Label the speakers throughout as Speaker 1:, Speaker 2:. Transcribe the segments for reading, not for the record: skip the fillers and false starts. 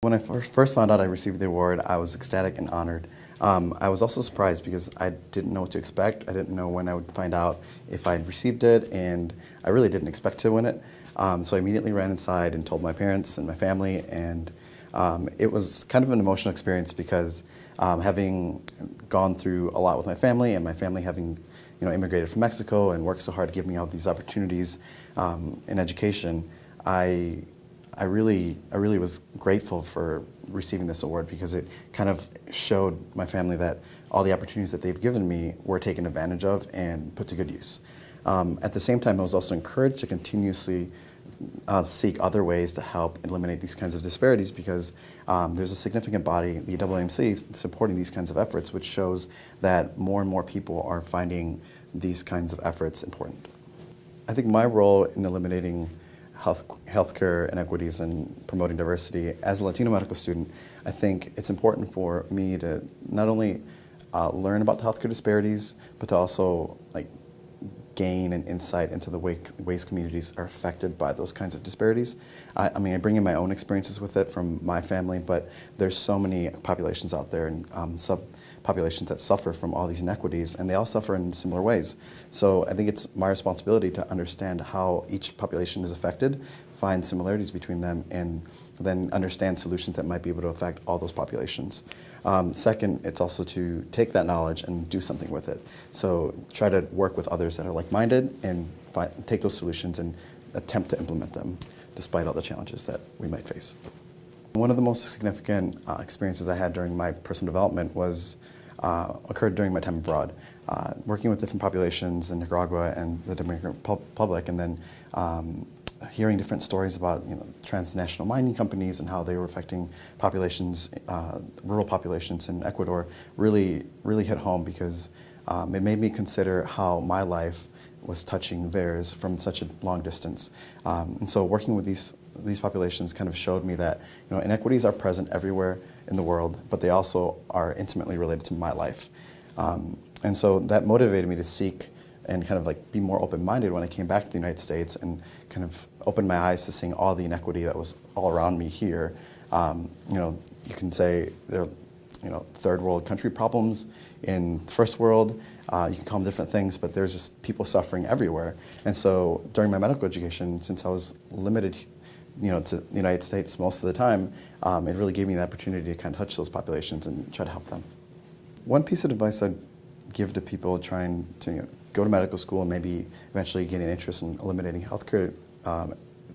Speaker 1: When I first found out I received the award, I was ecstatic and honored. I was also surprised because I didn't know what to expect. I didn't know when I would find out if I'd received it, and I really didn't expect to win it. So I immediately ran inside and told my parents and my family, and it was kind of an emotional experience because having gone through a lot with my family, and my family having immigrated from Mexico and worked so hard to give me all these opportunities in education, I really was grateful for receiving this award because it kind of showed my family that all the opportunities that they've given me were taken advantage of and put to good use. At the same time, I was also encouraged to continuously seek other ways to help eliminate these kinds of disparities because there's a significant body, the AAMC, supporting these kinds of efforts, which shows that more and more people are finding these kinds of efforts important. I think my role in eliminating healthcare inequities and promoting diversity as a Latino medical student, I think it's important for me to not only learn about the healthcare disparities, but to also gain an insight into the ways communities are affected by those kinds of disparities. I mean, I bring in my own experiences with it from my family, but there's so many populations out there and subpopulations that suffer from all these inequities, and they all suffer in similar ways. So I think it's my responsibility to understand how each population is affected, find similarities between them, and then understand solutions that might be able to affect all those populations. Second, it's also to take that knowledge and do something with it. So try to work with others that are like-minded and take those solutions and attempt to implement them despite all the challenges that we might face. One of the most significant experiences I had during my personal development occurred during my time abroad, working with different populations in Nicaragua and the Dominican Republic, and then hearing different stories about transnational mining companies and how they were affecting populations, rural populations in Ecuador, really hit home because it made me consider how my life was touching theirs from such a long distance. And so working with these populations kind of showed me that inequities are present everywhere in the world, but they also are intimately related to my life. And so that motivated me to seek and kind of be more open-minded when I came back to the United States and kind of opened my eyes to seeing all the inequity that was all around me here. You can say there are third world country problems in first world. You can call them different things, but there's just people suffering everywhere. And so during my medical education, since I was limited to the United States most of the time, it really gave me the opportunity to kind of touch those populations and try to help them. One piece of advice I'd give to people trying to go to medical school and maybe eventually gain an interest in eliminating healthcare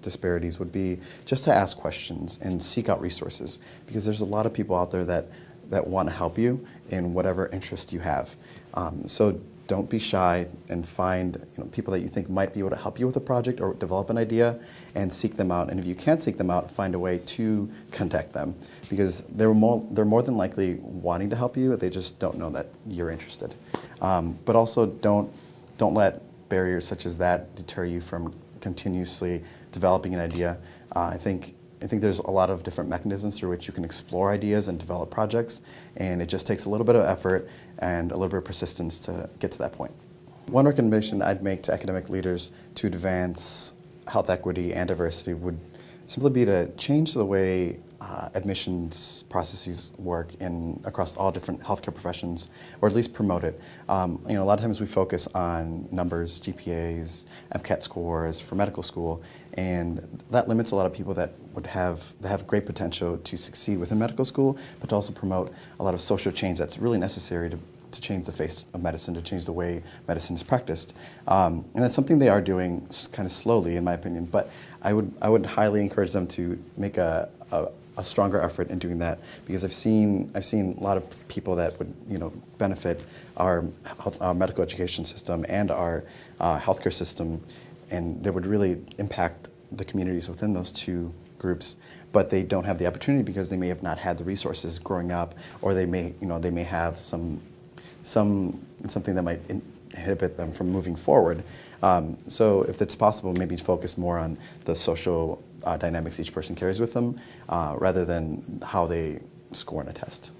Speaker 1: disparities would be just to ask questions and seek out resources, because there's a lot of people out there that want to help you in whatever interest you have. So don't be shy and find people that you think might be able to help you with a project or develop an idea and seek them out. And if you can't seek them out, find a way to contact them, because they're more than likely wanting to help you, they just don't know that you're interested. But also don't let barriers such as that deter you from continuously developing an idea. I think there's a lot of different mechanisms through which you can explore ideas and develop projects, and it just takes a little bit of effort and a little bit of persistence to get to that point. One recommendation I'd make to academic leaders to advance health equity and diversity would simply be to change the way admissions processes work across all different healthcare professions, or at least promote it. A lot of times we focus on numbers, GPAs, MCAT scores for medical school, and that limits a lot of people that have great potential to succeed within medical school, but to also promote a lot of social change that's really necessary to change the face of medicine, to change the way medicine is practiced. And that's something they are doing kind of slowly, in my opinion, but I would highly encourage them to make a stronger effort in doing that, because I've seen a lot of people that would benefit our medical education system and our healthcare system, and that would really impact the communities within those two groups, but they don't have the opportunity because they may have not had the resources growing up, or they may have something that might inhibit them from moving forward. So if it's possible, maybe focus more on the social dynamics each person carries with them, rather than how they score in a test.